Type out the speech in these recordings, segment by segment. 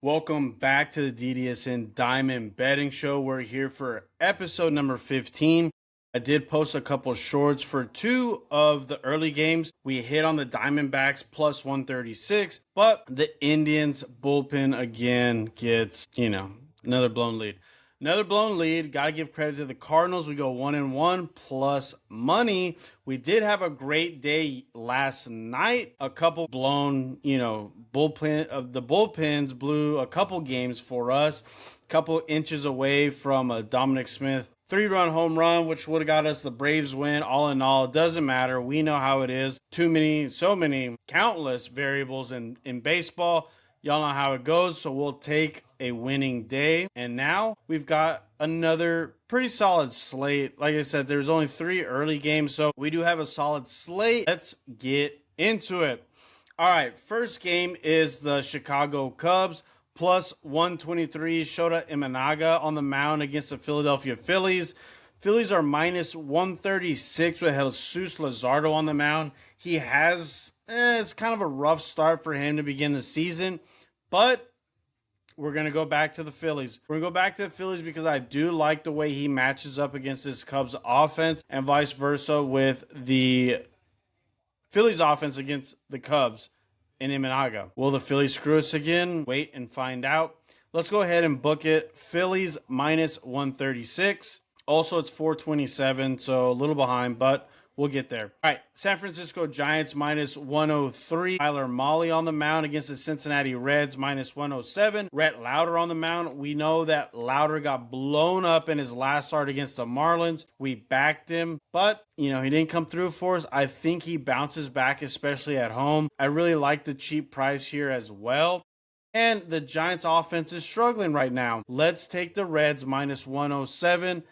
Welcome back to the DDSN Diamond Betting Show. We're here for episode number 15. I did post a couple shorts for two of the early games. We hit on the Diamondbacks plus 136, but the Indians bullpen again gets, another blown lead. Another blown lead. Got to give credit to the Cardinals. We go 1-1 plus money. We did have a great day last night. A couple blown, the bullpens blew a couple games for us. A couple inches away from a Dominic Smith 3-run home run, which would have got us the Braves win. All in all, it doesn't matter. We know how it is. So many, countless variables in baseball. Y'all know how it goes, so we'll take a winning day. And now we've got another pretty solid slate. Like I said, there's only 3 early games, so we do have a solid slate. Let's get into it. All right, first game is the Chicago Cubs plus 123. Shota Imanaga on the mound against the Philadelphia Phillies. Phillies are minus 136 with Jesus Luzardo on the mound. He has, it's kind of a rough start for him to begin the season, but we're going to go back to the Phillies. We're going to go back to the Phillies because I do like the way he matches up against this Cubs offense and vice versa with the Phillies offense against the Cubs in Imanaga. Will the Phillies screw us again? Wait and find out. Let's go ahead and book it. Phillies minus 136. Also, it's 427, so a little behind, but we'll get there. All right, San Francisco Giants minus 103. Tyler Mahle on the mound against the Cincinnati Reds minus 107. Rhett Lauder on the mound. We know that Lauder got blown up in his last start against the Marlins. We backed him, but he didn't come through for us. I think he bounces back, especially at home. I really like the cheap price here as well. And the Giants offense is struggling right now. Let's take the Reds minus 107.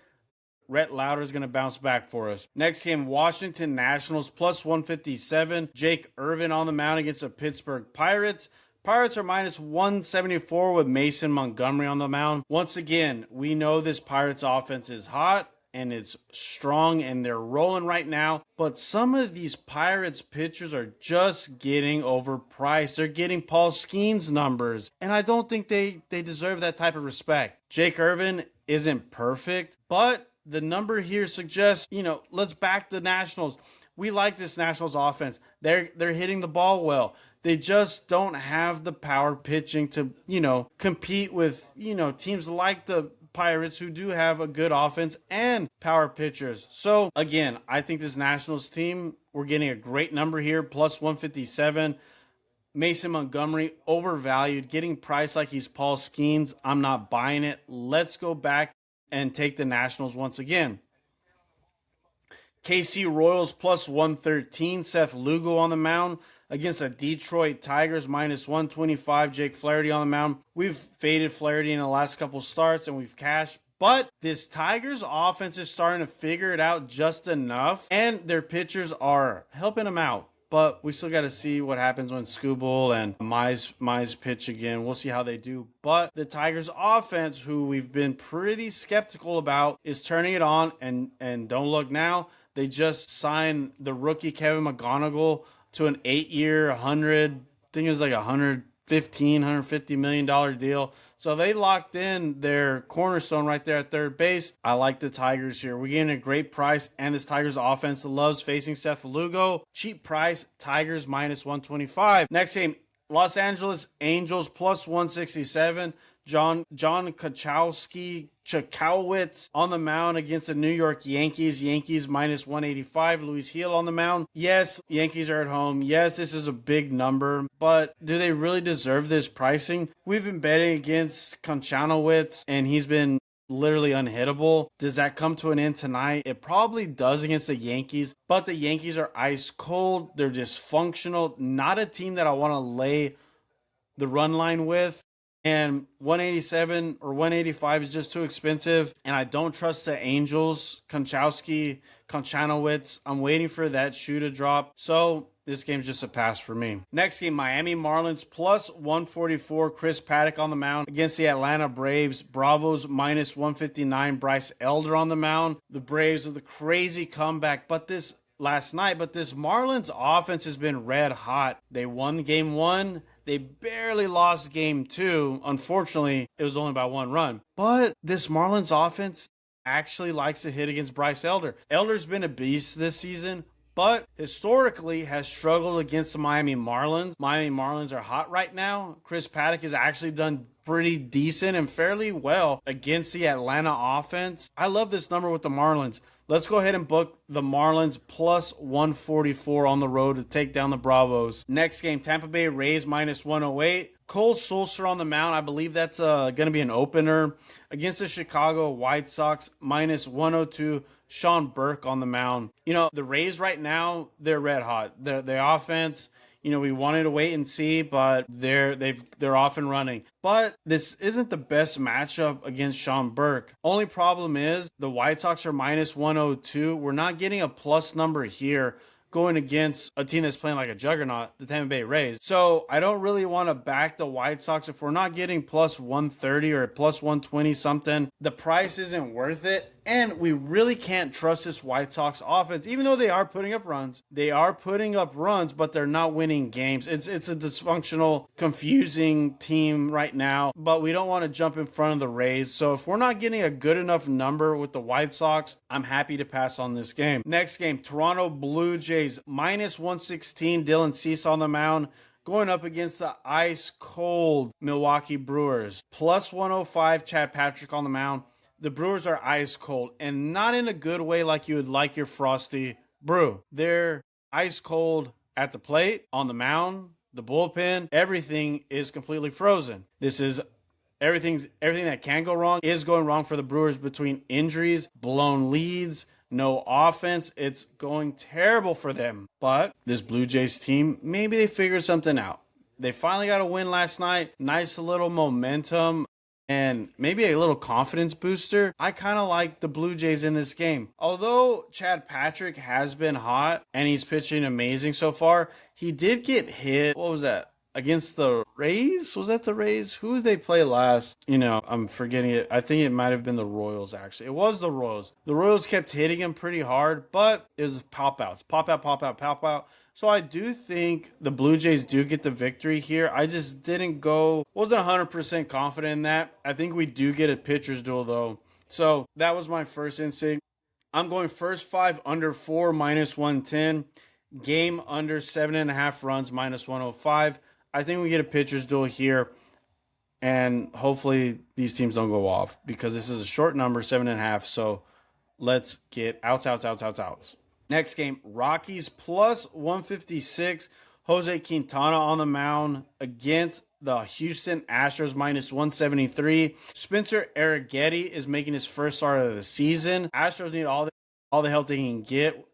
Rhett Lauder is going to bounce back for us. Next game, Washington Nationals plus 157. Jake Irvin on the mound against the Pittsburgh Pirates. Pirates are minus 174 with Mason Montgomery on the mound. Once again, we know this Pirates offense is hot and it's strong and they're rolling right now. But some of these Pirates pitchers are just getting overpriced. They're getting Paul Skeens numbers. And I don't think they deserve that type of respect. Jake Irvin isn't perfect, but the number here suggests, let's back the Nationals. We like this Nationals offense. They're hitting the ball well. They just don't have the power pitching to, compete with, teams like the Pirates who do have a good offense and power pitchers. So again, I think this Nationals team, we're getting a great number here, plus 157. Mason Montgomery overvalued, getting priced like he's Paul Skeens. I'm not buying it. Let's go back and take the Nationals once again. KC Royals plus 113. Seth Lugo on the mound against the Detroit Tigers minus 125. Jake Flaherty on the mound. We've faded Flaherty in the last couple starts and we've cashed. But this Tigers offense is starting to figure it out just enough. And their pitchers are helping them out. But we still got to see what happens when Skubal and Mize pitch again. We'll see how they do. But the Tigers offense, who we've been pretty skeptical about, is turning it on. And don't look now. They just signed the rookie Kevin McGonigal to an 8-year, I think it was like $150 million deal. So they locked in their cornerstone right there at third base. I like the Tigers here. We're getting a great price, and this Tigers offense loves facing Seth Lugo. Cheap price, Tigers minus 125. Next game, Los Angeles Angels plus 167. John Chakowitz on the mound against the New York Yankees. Yankees minus 185. Luis Gil on the mound. Yes, Yankees are at home. Yes, this is a big number, but do they really deserve this pricing? We've been betting against Konchakowicz, and he's been literally unhittable. Does that come to an end tonight? It probably does against the Yankees, but the Yankees are ice cold. They're dysfunctional. Not a team that I want to lay the run line with. And 187 or 185 is just too expensive. And I don't trust the Angels, Konchakowicz. I'm waiting for that shoe to drop. So this game's just a pass for me. Next game, Miami Marlins plus 144. Chris Paddock on the mound against the Atlanta Braves. Bravos minus 159. Bryce Elder on the mound. The Braves with a crazy comeback. But this Marlins offense has been red hot. They won game 1. They barely lost game 2. Unfortunately, it was only by 1 run. But this Marlins offense actually likes to hit against Bryce Elder. Elder's been a beast this season, but historically has struggled against the Miami Marlins. Miami Marlins are hot right now. Chris Paddock has actually done pretty decent and fairly well against the Atlanta offense. I love this number with the Marlins. Let's go ahead and book the Marlins plus 144 on the road to take down the Bravos. Next game, Tampa Bay Rays minus 108. Cole Sulser on the mound. I believe that's going to be an opener against the Chicago White Sox minus 102. Sean Burke on the mound. You know, the Rays right now, they're red hot. Their offense, you know, we wanted to wait and see, but they're off and running. But this isn't the best matchup against Sean Burke. Only problem is the White Sox are minus 102. We're not getting a plus number here going against a team that's playing like a juggernaut, the Tampa Bay Rays. So I don't really want to back the White Sox. If we're not getting plus 130 or plus 120 something, the price isn't worth it. And we really can't trust this White Sox offense, even though they are putting up runs. They are putting up runs, but they're not winning games. It's a dysfunctional, confusing team right now, but we don't want to jump in front of the Rays. So if we're not getting a good enough number with the White Sox, I'm happy to pass on this game. Next game, Toronto Blue Jays minus 116. Dylan Cease on the mound, going up against the ice-cold Milwaukee Brewers. Plus 105, Chad Patrick on the mound. The Brewers are ice cold, and not in a good way like you would like your frosty brew. They're ice cold at the plate, on the mound, the bullpen. Everything is completely frozen. This is everything that can go wrong is going wrong for the Brewers between injuries, blown leads, no offense. It's going terrible for them. But this Blue Jays team, maybe they figured something out. They finally got a win last night. Nice little momentum and maybe a little confidence booster. I kind of like the Blue Jays in this game. Although Chad Patrick has been hot and he's pitching amazing so far, he did get hit. What was that? Against the Rays? Was that the Rays? Who did they play last? You know, I'm forgetting it. I think it might have been the Royals, actually. It was the Royals. The Royals kept hitting him pretty hard, but it was pop-outs. Pop out, pop out, pop out. So I do think the Blue Jays do get the victory here. I just wasn't 100% confident in that. I think we do get a pitcher's duel, though. So that was my first instinct. I'm going first 5 under 4, minus 110. Game under 7.5 runs, minus 105. I think we get a pitcher's duel here. And hopefully these teams don't go off because this is a short number, 7.5. So let's get outs. Next game, Rockies plus 156. Jose Quintana on the mound against the Houston Astros minus 173. Spencer Arrighetti is making his first start of the season. Astros need all the help they can get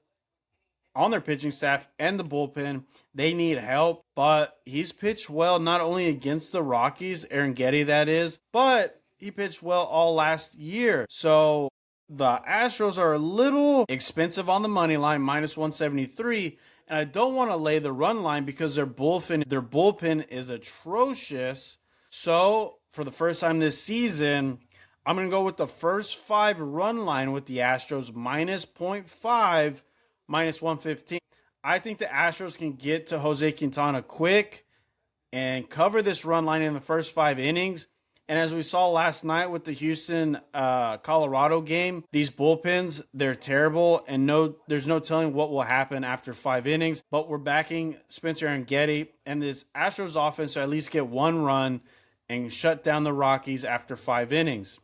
on their pitching staff and the bullpen. They need help, but he's pitched well not only against the Rockies, Arrighetti that is, but he pitched well all last year. So the Astros are a little expensive on the money line, minus 173, and I don't want to lay the run line because their bullpen is atrocious. So for the first time this season, I'm going to go with the first 5 run line with the Astros, minus 0.5, minus 115. I think the Astros can get to Jose Quintana quick and cover this run line in the first 5 innings. And as we saw last night with the Houston Colorado game, these bullpens, they're terrible, and there's no telling what will happen after 5 innings. But we're backing Spencer Arrighetti and this Astros offense to at least get 1 run and shut down the Rockies after 5 innings.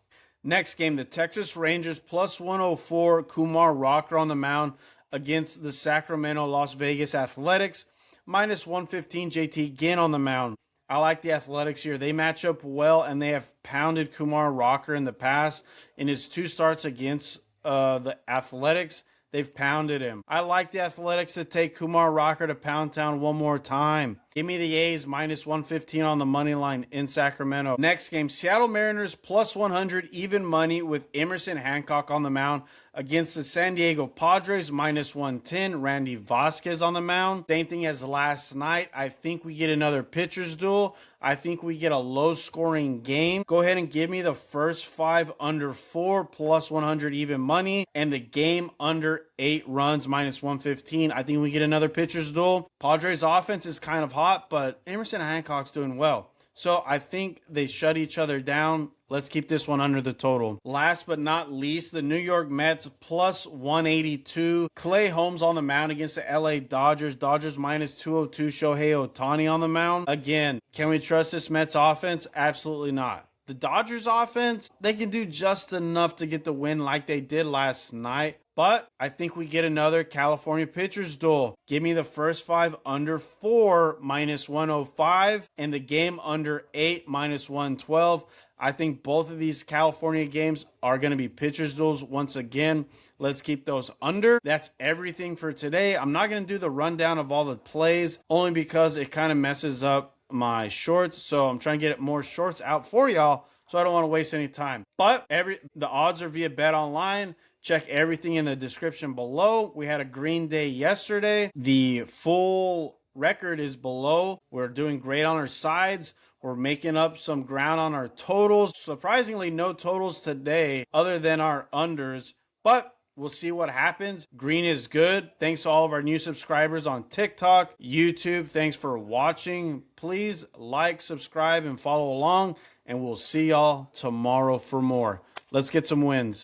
Next game, the Texas Rangers plus 104, Kumar Rocker on the mound against the Sacramento Las Vegas Athletics, minus 115, JT Ginn on the mound. I like the Athletics here. They match up well, and they have pounded Kumar Rocker in the past. In his 2 starts against the Athletics, they've pounded him. I like the Athletics to take Kumar Rocker to Pound Town one more time. Give me the A's, minus 115 on the money line in Sacramento. Next game, Seattle Mariners plus 100, even money with Emerson Hancock on the mound against the San Diego Padres, minus 110. Randy Vasquez on the mound. Same thing as last night. I think we get another pitcher's duel. I think we get a low-scoring game. Go ahead and give me the first 5 under 4, plus 100 even money, and the game under 8 runs, minus 115. I think we get another pitcher's duel. Padres offense is kind of hot, but Emerson Hancock's doing well. So I think they shut each other down. Let's keep this one under the total. Last but not least, the New York Mets plus 182. Clay Holmes on the mound against the LA Dodgers. Dodgers minus 202. Shohei Ohtani on the mound. Again, can we trust this Mets offense? Absolutely not. The Dodgers offense, they can do just enough to get the win like they did last night. But I think we get another California pitchers duel. Give me the first 5 under 4 minus 105 and the game under 8 minus 112. I think both of these California games are going to be pitchers duels once again. Let's keep those under. That's everything for today. I'm not going to do the rundown of all the plays only because it kind of messes up my shorts. So I'm trying to get more shorts out for y'all. So I don't want to waste any time. But the odds are via BetOnline. Check everything in the description below. We had a green day yesterday. The full record is below. We're doing great on our sides. We're making up some ground on our totals. Surprisingly, no totals today other than our unders. But we'll see what happens. Green is good. Thanks to all of our new subscribers on TikTok, YouTube. Thanks for watching. Please like, subscribe, and follow along. And we'll see y'all tomorrow for more. Let's get some wins.